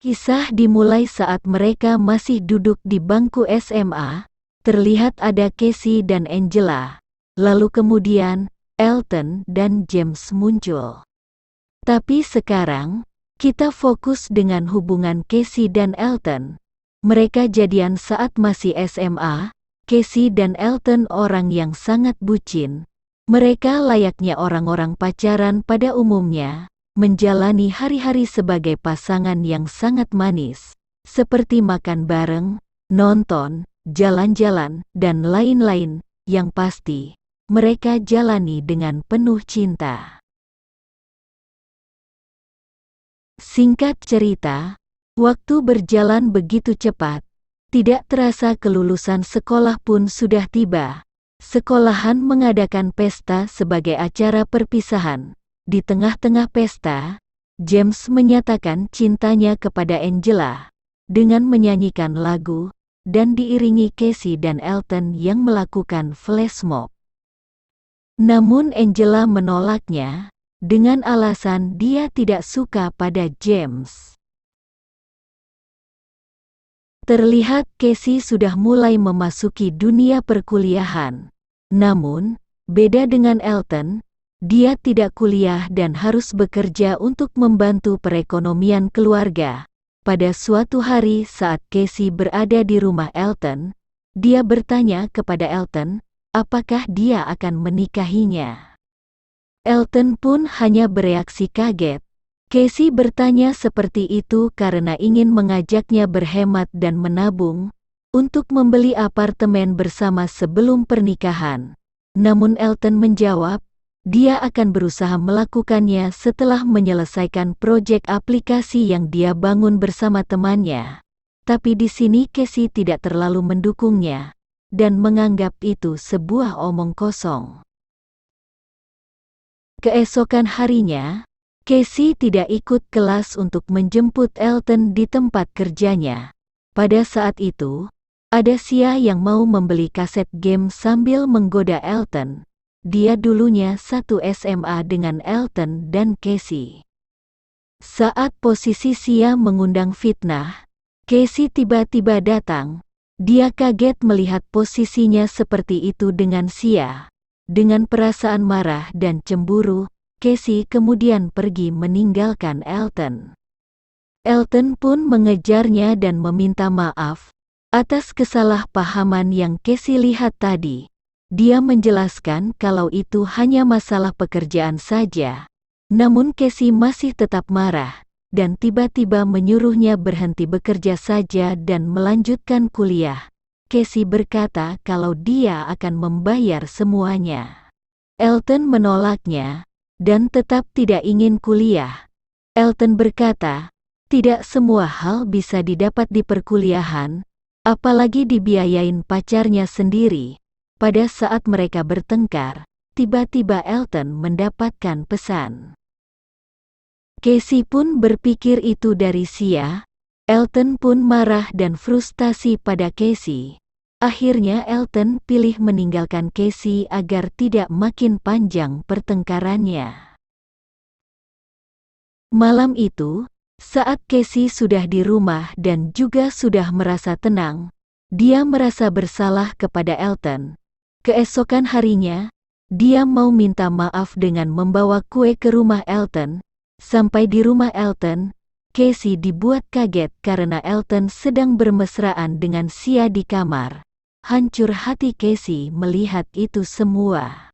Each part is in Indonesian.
Kisah dimulai saat mereka masih duduk di bangku SMA. Terlihat ada Casey dan Angela. Lalu kemudian, Elton dan James muncul. Tapi sekarang, kita fokus dengan hubungan Casey dan Elton. Mereka jadian saat masih SMA. Casey dan Elton orang yang sangat bucin. Mereka layaknya orang-orang pacaran pada umumnya, menjalani hari-hari sebagai pasangan yang sangat manis, seperti makan bareng, nonton, jalan-jalan, dan lain-lain. Yang pasti, mereka jalani dengan penuh cinta. Singkat cerita, waktu berjalan begitu cepat. Tidak terasa kelulusan sekolah pun sudah tiba. Sekolahan mengadakan pesta sebagai acara perpisahan. Di tengah-tengah pesta, James menyatakan cintanya kepada Angela dengan menyanyikan lagu dan diiringi Casey dan Elton yang melakukan flash mob. Namun Angela menolaknya dengan alasan dia tidak suka pada James. Terlihat Casey sudah mulai memasuki dunia perkuliahan. Namun, beda dengan Elton, dia tidak kuliah dan harus bekerja untuk membantu perekonomian keluarga. Pada suatu hari saat Casey berada di rumah Elton, dia bertanya kepada Elton, apakah dia akan menikahinya. Elton pun hanya bereaksi kaget. Casey bertanya seperti itu karena ingin mengajaknya berhemat dan menabung untuk membeli apartemen bersama sebelum pernikahan. Namun Elton menjawab, dia akan berusaha melakukannya setelah menyelesaikan proyek aplikasi yang dia bangun bersama temannya. Tapi di sini Casey tidak terlalu mendukungnya dan menganggap itu sebuah omong kosong. Keesokan harinya, Casey tidak ikut kelas untuk menjemput Elton di tempat kerjanya. Pada saat itu, ada Sia yang mau membeli kaset game sambil menggoda Elton. Dia dulunya satu SMA dengan Elton dan Casey. Saat posisi Sia mengundang fitnah, Casey tiba-tiba datang. Dia kaget melihat posisinya seperti itu dengan Sia. Dengan perasaan marah dan cemburu, Casey kemudian pergi meninggalkan Elton. Elton pun mengejarnya dan meminta maaf atas kesalahpahaman yang Casey lihat tadi. Dia menjelaskan kalau itu hanya masalah pekerjaan saja. Namun Casey masih tetap marah dan tiba-tiba menyuruhnya berhenti bekerja saja dan melanjutkan kuliah. Casey berkata kalau dia akan membayar semuanya. Elton menolaknya dan tetap tidak ingin kuliah. Elton berkata, tidak semua hal bisa didapat di perkuliahan, apalagi dibiayain pacarnya sendiri. Pada saat mereka bertengkar, tiba-tiba Elton mendapatkan pesan. Casey pun berpikir itu dari Sia. Elton pun marah dan frustasi pada Casey. Akhirnya Elton pilih meninggalkan Casey agar tidak makin panjang pertengkarannya. Malam itu, saat Casey sudah di rumah dan juga sudah merasa tenang, dia merasa bersalah kepada Elton. Keesokan harinya, dia mau minta maaf dengan membawa kue ke rumah Elton. Sampai di rumah Elton, Casey dibuat kaget karena Elton sedang bermesraan dengan Sia di kamar. Hancur hati Casey melihat itu semua.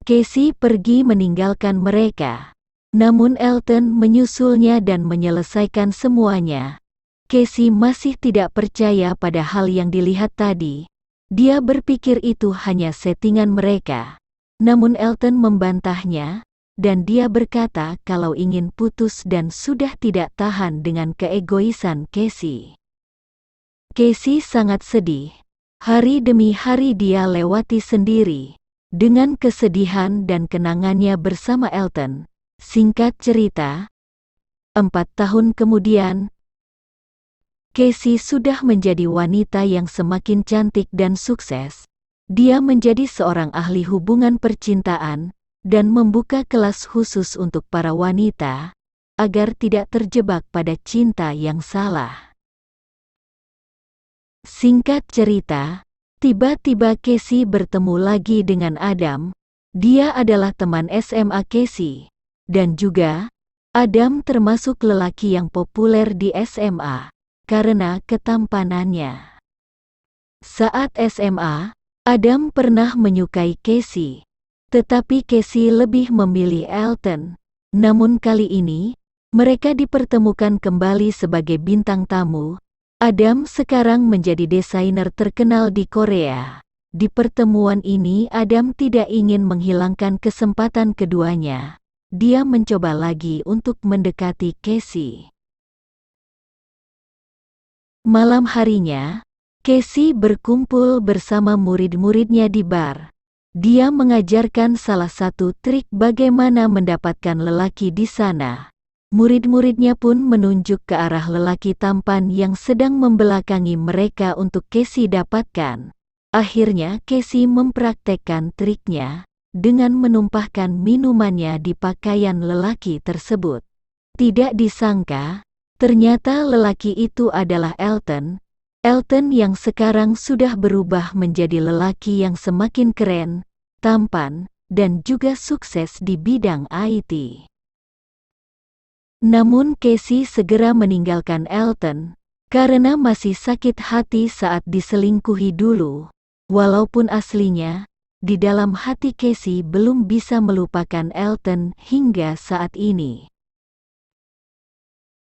Casey pergi meninggalkan mereka. Namun Elton menyusulnya dan menyelesaikan semuanya. Casey masih tidak percaya pada hal yang dilihat tadi. Dia berpikir itu hanya settingan mereka. Namun Elton membantahnya, dan dia berkata kalau ingin putus dan sudah tidak tahan dengan keegoisan Casey. Casey sangat sedih. Hari demi hari dia lewati sendiri, dengan kesedihan dan kenangannya bersama Elton. Singkat cerita, 4 tahun kemudian, Casey sudah menjadi wanita yang semakin cantik dan sukses. Dia menjadi seorang ahli hubungan percintaan, dan membuka kelas khusus untuk para wanita. agar tidak terjebak pada cinta yang salah. Singkat cerita, tiba-tiba Casey bertemu lagi dengan Adam. Dia adalah teman SMA Casey, dan juga Adam termasuk lelaki yang populer di SMA karena ketampanannya. Saat SMA, Adam pernah menyukai Casey, tetapi Casey lebih memilih Elton. Namun kali ini, mereka dipertemukan kembali sebagai bintang tamu. Adam sekarang menjadi desainer terkenal di Korea. Di pertemuan ini Adam tidak ingin menghilangkan kesempatan keduanya. Dia mencoba lagi untuk mendekati Casey. Malam harinya, Casey berkumpul bersama murid-muridnya di bar. Dia mengajarkan salah satu trik bagaimana mendapatkan lelaki di sana. Murid-muridnya pun menunjuk ke arah lelaki tampan yang sedang membelakangi mereka untuk Casey dapatkan. Akhirnya Casey mempraktekkan triknya dengan menumpahkan minumannya di pakaian lelaki tersebut. Tidak disangka, ternyata lelaki itu adalah Elton. Elton yang sekarang sudah berubah menjadi lelaki yang semakin keren, tampan, dan juga sukses di bidang IT. Namun Casey segera meninggalkan Elton karena masih sakit hati saat diselingkuhi dulu. Walaupun aslinya, di dalam hati Casey belum bisa melupakan Elton hingga saat ini.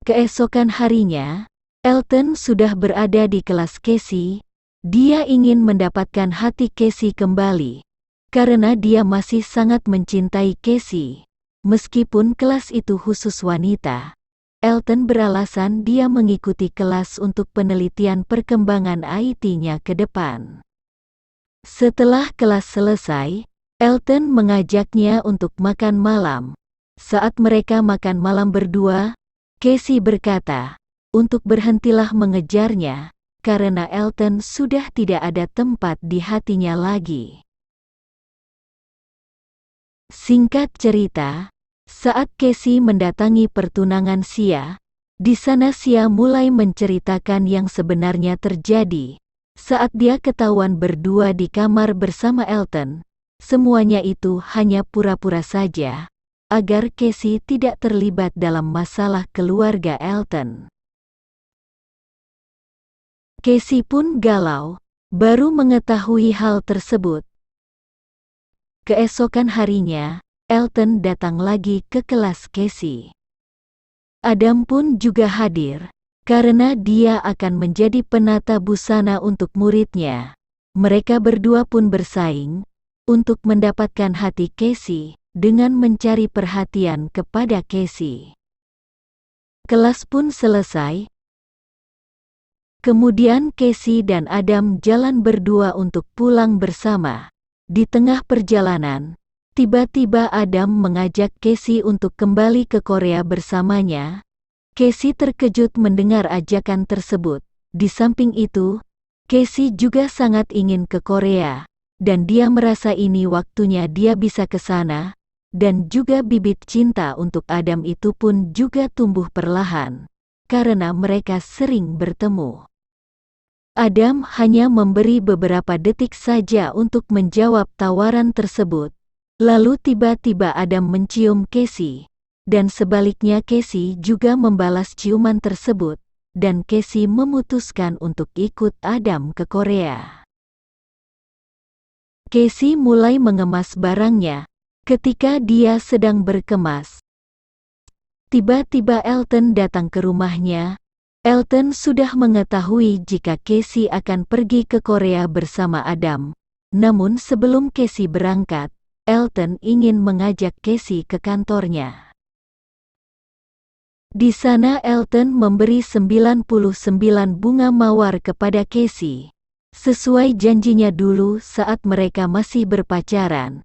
Keesokan harinya, Elton sudah berada di kelas Casey. Dia ingin mendapatkan hati Casey kembali, karena dia masih sangat mencintai Casey. Meskipun kelas itu khusus wanita, Elton beralasan dia mengikuti kelas untuk penelitian perkembangan IT-nya ke depan. Setelah kelas selesai, Elton mengajaknya untuk makan malam. Saat mereka makan malam berdua, Casey berkata, untuk berhentilah mengejarnya, karena Elton sudah tidak ada tempat di hatinya lagi. Singkat cerita, saat Casey mendatangi pertunangan Sia, di sana Sia mulai menceritakan yang sebenarnya terjadi. Saat dia ketahuan berdua di kamar bersama Elton, semuanya itu hanya pura-pura saja, agar Casey tidak terlibat dalam masalah keluarga Elton. Casey pun galau, baru mengetahui hal tersebut. Keesokan harinya, Elton datang lagi ke kelas Casey. Adam pun juga hadir, karena dia akan menjadi penata busana untuk muridnya. Mereka berdua pun bersaing untuk mendapatkan hati Casey dengan mencari perhatian kepada Casey. Kelas pun selesai. Kemudian Casey dan Adam jalan berdua untuk pulang bersama. Di tengah perjalanan, tiba-tiba Adam mengajak Casey untuk kembali ke Korea bersamanya. Casey terkejut mendengar ajakan tersebut. Di samping itu, Casey juga sangat ingin ke Korea, dan dia merasa ini waktunya dia bisa ke sana, dan juga bibit cinta untuk Adam itu pun juga tumbuh perlahan, karena mereka sering bertemu. Adam hanya memberi beberapa detik saja untuk menjawab tawaran tersebut, lalu tiba-tiba Adam mencium Casey. Dan sebaliknya Casey juga membalas ciuman tersebut, dan Casey memutuskan untuk ikut Adam ke Korea. Casey mulai mengemas barangnya. Ketika dia sedang berkemas, tiba-tiba Elton datang ke rumahnya. Elton sudah mengetahui jika Casey akan pergi ke Korea bersama Adam. Namun sebelum Casey berangkat, Elton ingin mengajak Casey ke kantornya. Di sana Elton memberi 99 bunga mawar kepada Casey, sesuai janjinya dulu saat mereka masih berpacaran.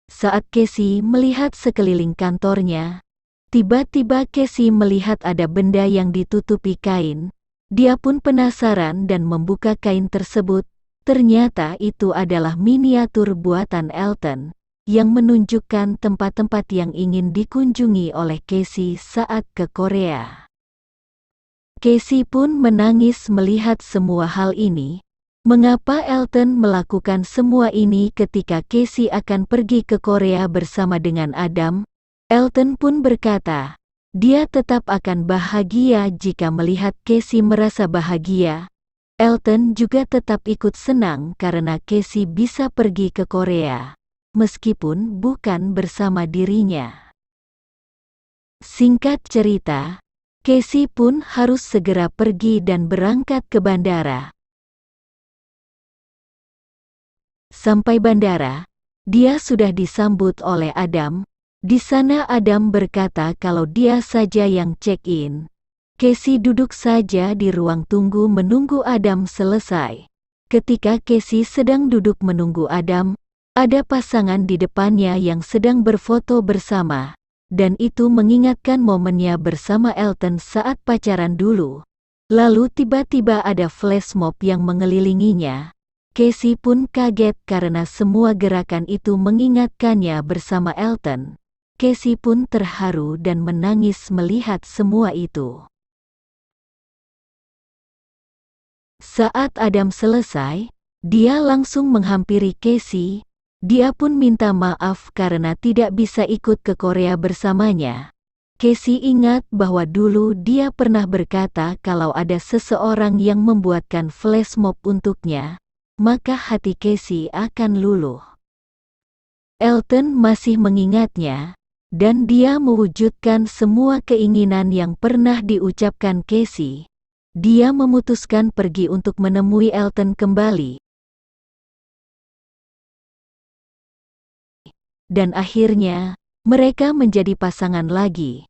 Saat Casey melihat sekeliling kantornya, tiba-tiba Casey melihat ada benda yang ditutupi kain. Dia pun penasaran dan membuka kain tersebut. Ternyata itu adalah miniatur buatan Elton, yang menunjukkan tempat-tempat yang ingin dikunjungi oleh Casey saat ke Korea. Casey pun menangis melihat semua hal ini. Mengapa Elton melakukan semua ini ketika Casey akan pergi ke Korea bersama dengan Adam? Elton pun berkata, dia tetap akan bahagia jika melihat Casey merasa bahagia. Elton juga tetap ikut senang karena Casey bisa pergi ke Korea, meskipun bukan bersama dirinya. Singkat cerita, Casey pun harus segera pergi dan berangkat ke bandara. Sampai bandara, dia sudah disambut oleh Adam. Di sana Adam berkata kalau dia saja yang check-in. Casey duduk saja di ruang tunggu menunggu Adam selesai. Ketika Casey sedang duduk menunggu Adam, ada pasangan di depannya yang sedang berfoto bersama, dan itu mengingatkan momennya bersama Elton saat pacaran dulu. Lalu tiba-tiba ada flash mob yang mengelilinginya. Casey pun kaget karena semua gerakan itu mengingatkannya bersama Elton. Casey pun terharu dan menangis melihat semua itu. Saat Adam selesai, dia langsung menghampiri Casey. Dia pun minta maaf karena tidak bisa ikut ke Korea bersamanya. Casey ingat bahwa dulu dia pernah berkata kalau ada seseorang yang membuatkan flash mob untuknya, maka hati Casey akan luluh. Elton masih mengingatnya, dan dia mewujudkan semua keinginan yang pernah diucapkan Casey. Dia memutuskan pergi untuk menemui Elton kembali. Dan akhirnya, mereka menjadi pasangan lagi.